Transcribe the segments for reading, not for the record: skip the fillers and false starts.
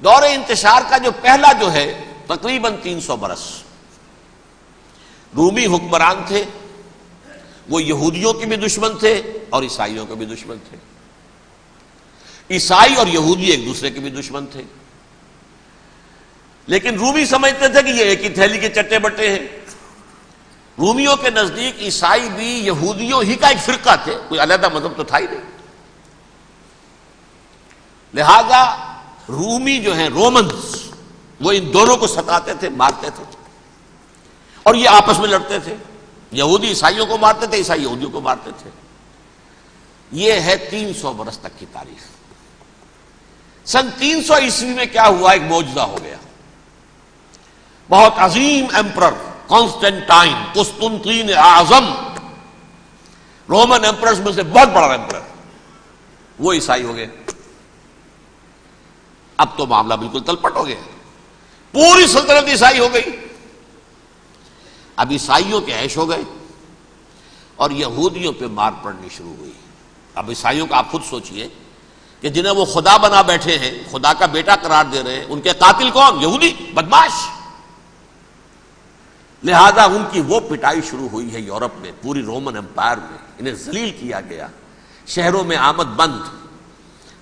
دور انتشار کا جو پہلا جو ہے تقریباً 300 برس رومی حکمران تھے، وہ یہودیوں کے بھی دشمن تھے اور عیسائیوں کے بھی دشمن تھے۔ عیسائی اور یہودی ایک دوسرے کے بھی دشمن تھے، لیکن رومی سمجھتے تھے کہ یہ ایک ہی تھیلی کے چٹے بٹے ہیں۔ رومیوں کے نزدیک عیسائی بھی یہودیوں ہی کا ایک فرقہ تھے، کوئی علیحدہ مذہب تو تھا ہی نہیں۔ لہذا رومی جو ہیں رومنز، وہ ان دونوں کو ستاتے تھے، مارتے تھے، اور یہ آپس میں لڑتے تھے۔ یہودی عیسائیوں کو مارتے تھے، عیسائی یہودیوں کو مارتے تھے۔ یہ ہے 300 برس تک کی تاریخ۔ سن 300 عیسوی میں کیا ہوا؟ ایک معجزہ ہو گیا۔ بہت عظیم ایمپرر کانسٹینٹائن، قسطنطین اعظم، رومن ایمپررز میں سے بہت بڑا ایمپرر، وہ عیسائی ہو گئے۔ اب تو معاملہ بالکل تلپٹ ہو گیا، پوری سلطنت عیسائی ہو گئی۔ اب عیسائیوں کے عیش ہو گئے اور یہودیوں پہ مار پڑنی شروع ہوئی۔ اب عیسائیوں کا آپ خود سوچئے کہ جنہیں وہ خدا بنا بیٹھے ہیں، خدا کا بیٹا قرار دے رہے ہیں، ان کے قاتل کون؟ یہودی بدماش۔ لہذا ان کی وہ پٹائی شروع ہوئی ہے یورپ میں، پوری رومن امپائر میں، انہیں ذلیل کیا گیا۔ شہروں میں آمد بند،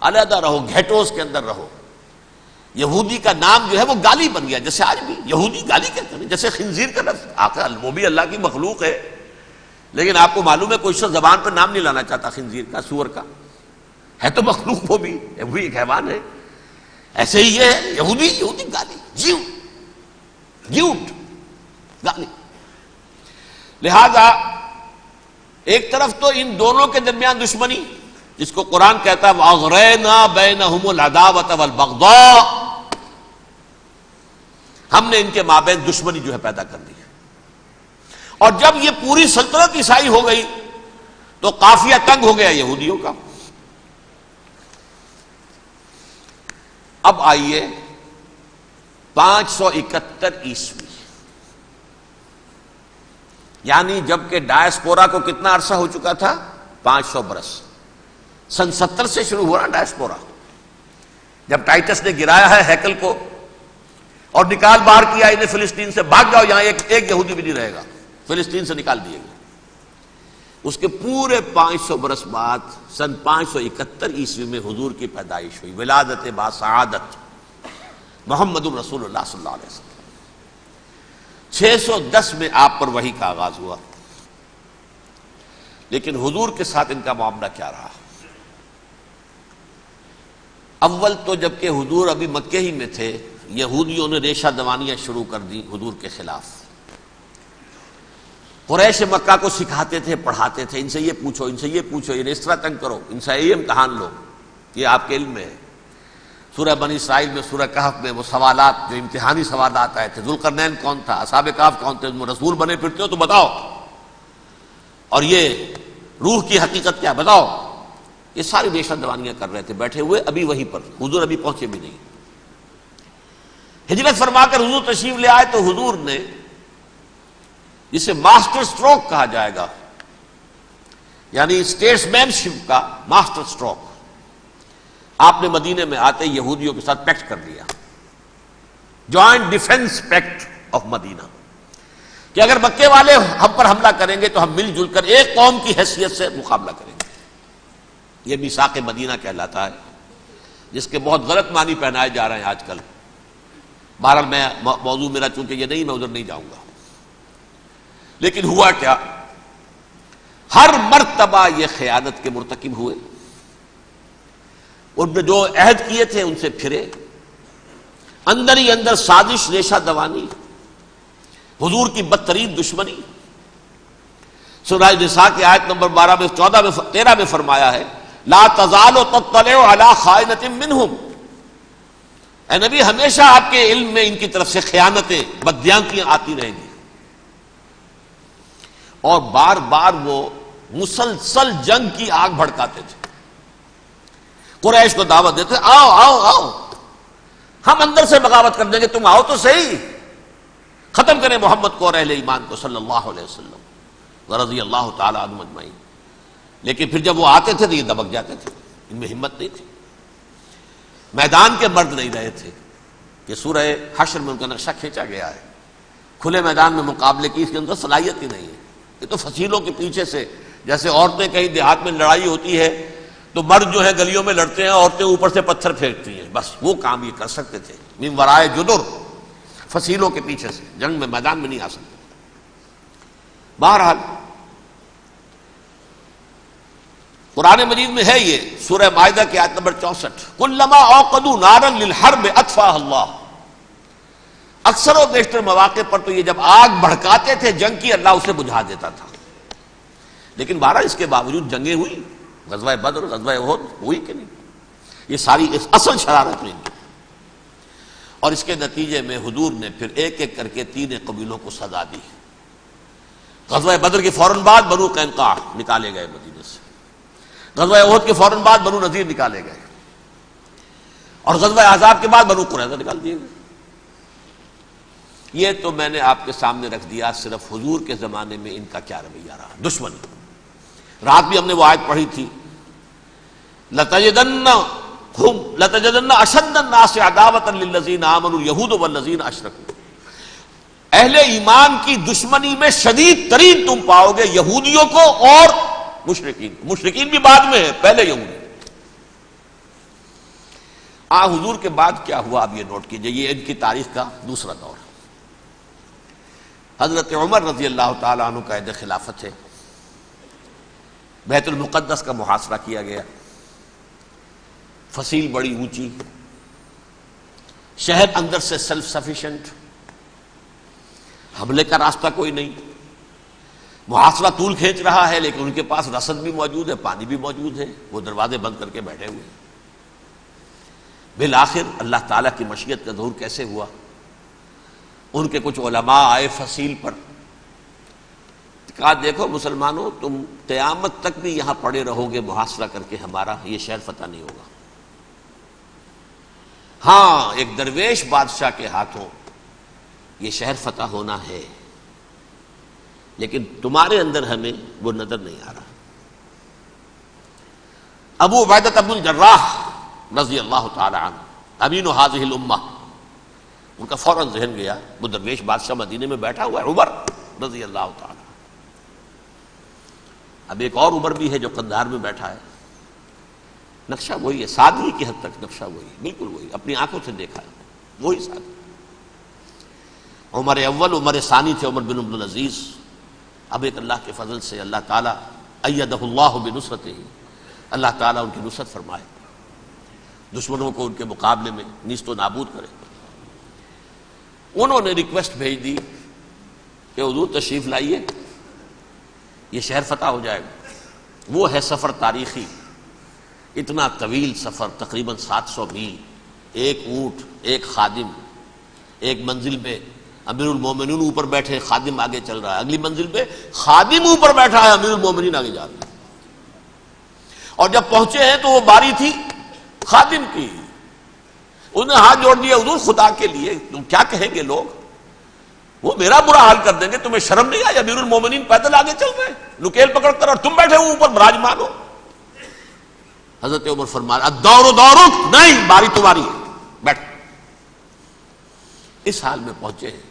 علیحدہ رہو، گھیٹوز کے اندر رہو۔ یہودی کا نام جو ہے وہ گالی بن گیا، جیسے آج بھی یہودی گالی کہتے ہیں، جیسے خنزیر کا لفظ آخر وہ بھی اللہ کی مخلوق ہے، لیکن آپ کو معلوم ہے کوئی شخص زبان پر نام نہیں لانا چاہتا خنزیر کا، سور کا، ہے تو مخلوق وہ بھی ایک حیوان ہے۔ ایسے ہی یہ ہے یہودی، یہودی گالی، جیوٹ گالی۔ لہذا ایک طرف تو ان دونوں کے درمیان دشمنی، جس کو قرآن کہتا ہے وَأَغْرَيْنَا بَيْنَهُمُ الْعَدَاوَةَ وَالْبَغْضَاءَ، ہم نے ان کے مابین دشمنی جو ہے پیدا کر دی۔ اور جب یہ پوری سلطنت عیسائی ہو گئی تو قافیہ تنگ ہو گیا یہودیوں کا۔ اب آئیے 571 عیسوی، یعنی جب کہ ڈائسپورا کو کتنا عرصہ ہو چکا تھا؟ 500 برس۔ سن 70 سے شروع ہوا نا ڈائسپورا، جب ٹائٹس نے گرایا ہے ہیکل کو اور نکال باہر کیا انہیں فلسطین سے، بھاگ جاؤ یہاں ایک یہودی بھی نہیں رہے گا، فلسطین سے نکال دیے گئے۔ اس کے پورے 500 برس بعد سن 571 عیسوی میں حضور کی پیدائش ہوئی، ولادت با سعادت محمد رسول اللہ صلی اللہ علیہ وسلم۔ 610 میں آپ پر وحی کا آغاز ہوا، لیکن حضور کے ساتھ ان کا معاملہ کیا رہا؟ اول تو جبکہ حضور ابھی مکے ہی میں تھے، یہودیوں نے ریشہ دوانیاں شروع کر دی حضور کے خلاف۔ قریش مکہ کو سکھاتے تھے، پڑھاتے تھے، ان سے یہ پوچھو، ان سے یہ پوچھو، انہیں اس طرح تنگ کرو، ان سے یہ امتحان لو، یہ آپ کے علم میں ہے۔ سورہ بنی اسرائیل میں، سورہ کہف میں وہ سوالات جو امتحانی سوالات آئے تھے، ذوالقرنین کون تھا، اصحاب کہف کون تھے، تم رسول بنے پھرتے ہو تو بتاؤ، اور یہ روح کی حقیقت کیا بتاؤ۔ یہ ساری ریشہ دوانیاں کر رہے تھے بیٹھے ہوئے، ابھی وہیں پر حضور ابھی پہنچے بھی نہیں۔ ہجرت فرما کر حضور تشریف لے آئے تو حضور نے، جسے ماسٹر سٹروک کہا جائے گا، یعنی اسٹیٹس مین شپ کا ماسٹر سٹروک، آپ نے مدینے میں آتے یہودیوں کے ساتھ پیکٹ کر لیا، جوائنٹ ڈیفنس پیکٹ آف مدینہ، کہ اگر مکے والے ہم پر حملہ کریں گے تو ہم مل جل کر ایک قوم کی حیثیت سے مقابلہ کریں گے۔ یہ میثاق مدینہ کہلاتا ہے، جس کے بہت غلط معنی پہنائے جا رہے ہیں آج کل۔ بہرحال میں موضوع میرا چونکہ یہ نہیں، میں ادھر نہیں جاؤں گا۔ لیکن ہوا کیا؟ ہر مرتبہ یہ خیانت کے مرتکب ہوئے، ان نے جو عہد کیے تھے ان سے پھرے، اندر ہی اندر سازش، ریشہ دوانی، حضور کی بدترین دشمنی۔ سورہ نساء کی آیت نمبر 12 میں 14 میں 13 میں فرمایا ہے لا تزال تطلع علی خائنۃ منہم، اے نبی ہمیشہ آپ کے علم میں ان کی طرف سے خیانتیں، بددیانتیاں آتی رہیں گی۔ اور بار بار وہ مسلسل جنگ کی آگ بھڑکاتے تھے، قریش کو دعوت دیتے، آؤ آؤ آؤ ہم اندر سے بغاوت کر دیں گے، تم آؤ تو صحیح، ختم کریں محمد کو اور اہل ایمان کو صلی اللہ علیہ وسلم ورضی اللہ تعالی عنہم اجمعین۔ لیکن پھر جب وہ آتے تھے تو یہ دبک جاتے تھے، ان میں ہمت نہیں تھی، میدان کے مرد نہیں رہے تھے، یہ سورہ حشر میں ان کا نقشہ کھینچا گیا ہے. کھلے میدان میں مقابلے کی اس کے اندر صلاحیت ہی نہیں ہے. یہ تو فصیلوں کے پیچھے سے، جیسے عورتیں کہیں دیہات میں لڑائی ہوتی ہے تو مرد جو ہے گلیوں میں لڑتے ہیں، عورتیں اوپر سے پتھر پھینکتی ہیں، بس وہ کام یہ کر سکتے تھے. من ورائے جدر، فصیلوں کے پیچھے سے، جنگ میں میدان میں نہیں آ سکتے. بہرحال قرآن مجید میں ہے یہ سورہ مائدہ کی آیت نمبر 64، کلما اوقدوا نارا للحرب اطفاها اللہ. اکثر و بیشتر مواقع پر تو یہ جب آگ بھڑکاتے تھے جنگ کی، اللہ اسے بجھا دیتا تھا. لیکن بہرحال اس کے باوجود جنگیں ہوئی، غزوہ بدر، غزوہ احد ہوئی کہ نہیں. یہ ساری اصل شرارت میں کی. اور اس کے نتیجے میں حضور نے پھر ایک ایک کر کے 3 قبیلوں کو سزا دی. غزوہ بدر کے فوراً بعد بنو قینقاع نکالے گئے مدینے سے، غزوہ احد کے فوراً بعد بنو نذیر نکالے گئے، اور غزوہ احزاب کے بعد بنو قریظہ نکال دیے گئے. یہ تو میں نے آپ کے سامنے رکھ دیا صرف حضور کے زمانے میں ان کا کیا رویہ رہا. دشمن، رات بھی ہم نے وہ آیت پڑھی تھی، لَتَجِدَنَّ أَشَدَّ النَّاسِ عَدَاوَةً لِلَّذِينَ آمَنُوا الْيَهُودُ وَالَّذِينَ أَشْرَكُوا. اہل ایمان کی دشمنی میں شدید ترین تم پاؤ گے یہودیوں کو اور مشرکین. مشرکین بھی بعد میں ہے، پہلے یہودی. حضور کے بعد کیا ہوا اب یہ نوٹ کیجئے، یہ ان کی تاریخ کا دوسرا دور. حضرت عمر رضی اللہ تعالیٰ عنہ کا عہد خلافت ہے. بیت المقدس کا محاصرہ کیا گیا، فصیل بڑی اونچی، شہر اندر سے سیلف سفیشینٹ، حملے کا راستہ کوئی نہیں. محاصرہ طول کھینچ رہا ہے لیکن ان کے پاس رسد بھی موجود ہے، پانی بھی موجود ہے، وہ دروازے بند کر کے بیٹھے ہوئے. بالآخر اللہ تعالیٰ کی مشیت کا ظہور کیسے ہوا؟ ان کے کچھ علماء آئے فصیل پر، کہا دیکھو مسلمانوں، تم قیامت تک بھی یہاں پڑے رہو گے محاصرہ کر کے، ہمارا یہ شہر فتح نہیں ہوگا. ہاں ایک درویش بادشاہ کے ہاتھوں یہ شہر فتح ہونا ہے، لیکن تمہارے اندر ہمیں وہ نظر نہیں آ رہا. ابو عبیدہ بن الجراح رضی اللہ تعالی عنہ، امین هذه الامہ، ان کا فوراً ذہن گیا وہ درویش بادشاہ مدینے میں بیٹھا ہوا ہے عمر رضی اللہ تعالی. اب ایک اور عمر بھی ہے جو قندھار میں بیٹھا ہے. نقشہ وہی ہے، سادگی کی حد تک نقشہ وہی، بالکل وہی، اپنی آنکھوں سے دیکھا ہے وہی سادگی. عمر اول، عمر ثانی تھے عمر بن عبد العزیز. اب ایک اللہ کے فضل سے اللہ تعالیٰ ایدہ اللہ بنصرتہ، اللہ تعالیٰ ان کی نصرت فرمائے، دشمنوں کو ان کے مقابلے میں نیست و نابود کرے. انہوں نے ریکویسٹ بھیج دی کہ حضور تشریف لائیے، یہ شہر فتح ہو جائے گا. وہ ہے سفر تاریخی، اتنا طویل سفر، تقریباً 700 میل، ایک اونٹ، ایک خادم، ایک منزل پہ امیر المومنین اوپر بیٹھے، خادم آگے چل رہا ہے، اگلی منزل پہ خادم اوپر بیٹھا ہے، امیر المومنین آگے جا رہے ہیں. اور جب پہنچے ہیں تو وہ باری تھی خادم کی. انہوں نے ہاتھ جوڑ دیا، حضور خدا کے لیے تم کیا کہیں گے لوگ، وہ میرا برا حال کر دیں گے، تمہیں شرم نہیں آئی؟ امیر المومنین پیدل آگے چل رہے ہیں نکیل پکڑ کر، اور تم بیٹھے ہو اوپر براجمان ہو. حضرت عمر فرمایا الدور دورک، نہیں باری تمہاری ہے، بیٹھ. اس حال میں پہنچے ہیں.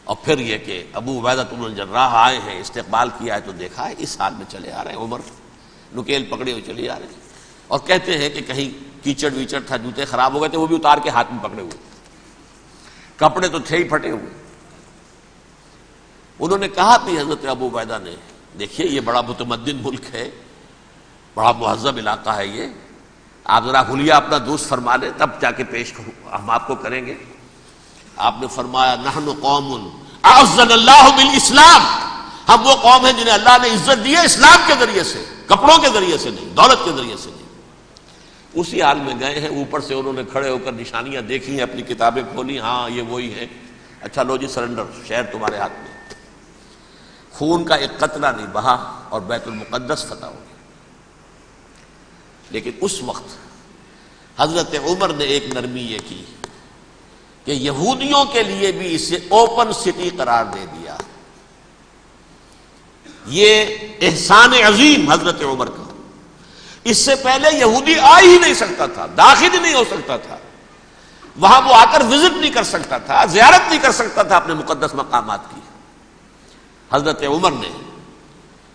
اور پھر یہ کہ ابو عبیدہ بن الجراح آئے ہیں، استقبال کیا ہے تو دیکھا ہے اس حال میں چلے آ رہے ہیں. عمر نکیل پکڑے ہوئے چلے آ رہے ہیں، اور کہتے ہیں کہ کہیں کیچڑ ویچڑ تھا، جوتے خراب ہو گئے تھے، وہ بھی اتار کے ہاتھ میں پکڑے ہوئے، کپڑے تو تھے ہی پھٹے ہوئے. انہوں نے کہا بھی حضرت ابو عبیدہ نے، دیکھیے یہ بڑا متمدن ملک ہے، بڑا مہذب علاقہ ہے، یہ آپ ذرا حلیہ اپنا دوست فرما لیں تب جا کے پیش ہم آپ کو کریں گے. آپ نے فرمایا نحن قوم اعزنا اللہ بالاسلام، ہم وہ قوم ہیں جنہیں اللہ نے عزت دی ہے اسلام کے ذریعے سے، کپڑوں کے ذریعے سے نہیں، دولت کے ذریعے سے نہیں. اسی حال میں گئے ہیں. اوپر سے انہوں نے کھڑے ہو کر نشانیاں دیکھی ہیں، اپنی کتابیں کھولی، ہاں یہ وہی ہے. اچھا لو جی سرنڈر، شہر تمہارے ہاتھ میں. خون کا ایک قطرہ نہیں بہا اور بیت المقدس فتح ہو گیا. لیکن اس وقت حضرت عمر نے ایک نرمی یہ کی کہ یہودیوں کے لیے بھی اسے اوپن سٹی قرار دے دیا. یہ احسان عظیم حضرت عمر کا. اس سے پہلے یہودی آ ہی نہیں سکتا تھا، داخل ہی نہیں ہو سکتا تھا. وہاں وہ آ کر وزٹ نہیں کر سکتا تھا، زیارت نہیں کر سکتا تھا اپنے مقدس مقامات کی۔ حضرت عمر نے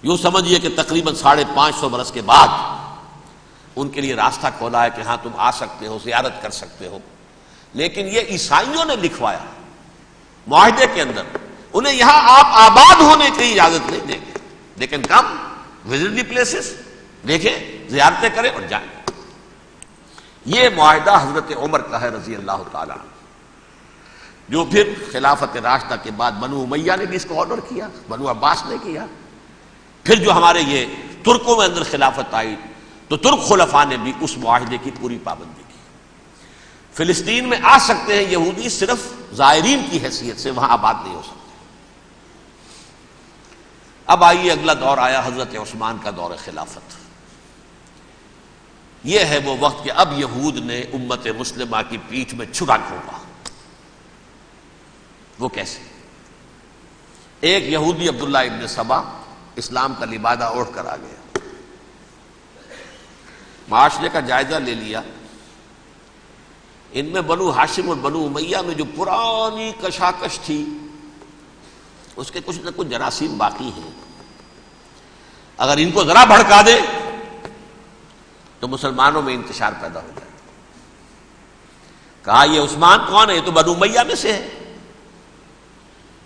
یوں سمجھیے کہ تقریباً 550 برس کے بعد ان کے لیے راستہ کھولا ہے کہ ہاں تم آ سکتے ہو، زیارت کر سکتے ہو۔ لیکن یہ عیسائیوں نے لکھوایا معاہدے کے اندر، انہیں یہاں آپ آباد ہونے کی اجازت نہیں دیں گے، لیکن کم وزٹ دی پلیسز، دیکھیں، زیارتیں کریں اور جائیں۔ یہ معاہدہ حضرت عمر کا ہے رضی اللہ تعالیٰ عنہ، جو پھر خلافت راشدہ کے بعد بنو امیہ نے بھی اس کو آرڈر کیا، بنو عباس نے کیا، پھر جو ہمارے یہ ترکوں میں اندر خلافت آئی تو ترک خلفاء نے بھی اس معاہدے کی پوری پابندی کی۔ فلسطین میں آ سکتے ہیں یہودی صرف زائرین کی حیثیت سے، وہاں آباد نہیں ہو سکتے۔ اب آئیے اگلا دور آیا حضرت عثمان کا دور خلافت۔ یہ ہے وہ وقت کہ اب یہود نے امت مسلمہ کی پیٹھ میں چھرا گھونپا۔ وہ کیسے؟ ایک یہودی عبداللہ ابن سبا اسلام کا لبادہ اوڑھ کر آ گیا، معاشرے کا جائزہ لے لیا، ان میں بنو ہاشم اور بنو امیہ میں جو پرانی کشاکش تھی اس کے کچھ نہ کچھ جراثیم باقی ہیں، اگر ان کو ذرا بھڑکا دے تو مسلمانوں میں انتشار پیدا ہو جائے۔ کہا یہ عثمان کون ہے؟ یہ تو بنو امیہ میں سے ہے،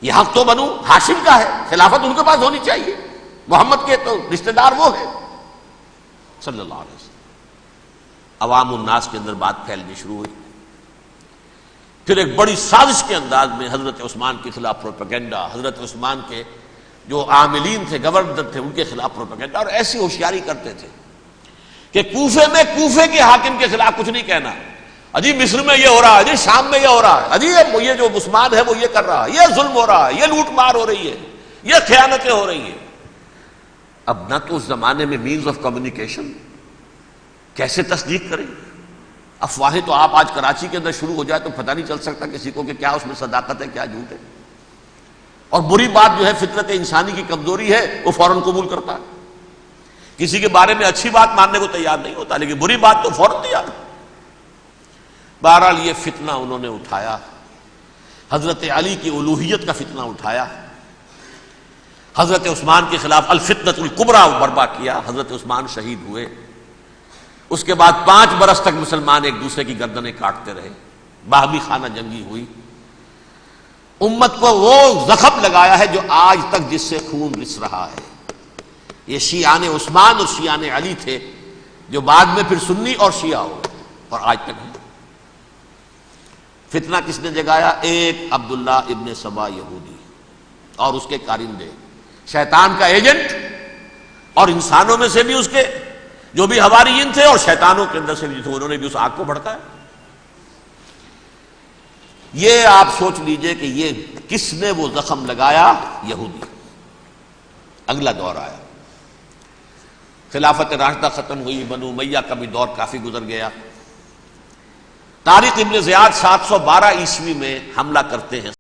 یہ حق تو بنو ہاشم کا ہے، خلافت ان کے پاس ہونی چاہیے، محمد کے تو رشتہ دار وہ ہے صلی اللہ علیہ وسلم۔ عوام الناس کے اندر بات پھیلنی شروع ہوئی، پھر ایک بڑی سازش کے انداز میں حضرت عثمان کے خلاف پروپیگنڈا، حضرت عثمان کے جو عاملین تھے، گورنر تھے، ان کے خلاف پروپیگنڈا، اور ایسی ہوشیاری کرتے تھے کہ کوفے میں کوفے کے حاکم کے خلاف کچھ نہیں کہنا، اجی مصر میں یہ ہو رہا ہے، اجی شام میں یہ ہو رہا ہے، اجی یہ جو عثمان ہے وہ یہ کر رہا ہے، یہ ظلم ہو رہا ہے، یہ لوٹ مار ہو رہی ہے، یہ خیانتیں ہو رہی ہیں۔ اب نہ تو اس زمانے میں مینز آف کمیونیکیشن، کیسے تصدیق کریں؟ افواہیں تو آپ آج کراچی کے اندر شروع ہو جائے تو پتہ نہیں چل سکتا کسی کو کہ کیا اس میں صداقت ہے، کیا جھوٹ ہے، اور بری بات جو ہے فطرت انسانی کی کمزوری ہے وہ فوراً قبول کرتا ہے، کسی کے بارے میں اچھی بات ماننے کو تیار نہیں ہوتا، لیکن بری بات تو فوراً تیار۔ بہرحال یہ فتنہ انہوں نے اٹھایا، حضرت علی کی الوہیت کا فتنہ اٹھایا، حضرت عثمان کے خلاف الفتنۃ الکبریٰ برپا کیا، حضرت عثمان شہید ہوئے۔ اس کے بعد 5 برس تک مسلمان ایک دوسرے کی گردنیں کاٹتے رہے، باہمی خانہ جنگی ہوئی، امت کو وہ زخم لگایا ہے جو آج تک جس سے خون رس رہا ہے۔ یہ شیعان عثمان اور شیعان علی تھے جو بعد میں پھر سنی اور شیعہ ہو اور آج تک ہے۔ فتنہ کس نے جگایا؟ ایک عبداللہ ابن سبا یہودی اور اس کے کارندے، شیطان کا ایجنٹ، اور انسانوں میں سے بھی اس کے جو بھی حواریین تھے اور شیطانوں کے اندر سے بھی تھے، انہوں نے بھی اس آگ کو بھڑکایا۔ یہ آپ سوچ لیجئے کہ یہ کس نے وہ زخم لگایا؟ یہودی۔ اگلا دور آیا، خلافت راشدہ ختم ہوئی، بنو امیہ کا بھی دور کافی گزر گیا۔ طارق ابن زیاد 712 عیسوی میں حملہ کرتے ہیں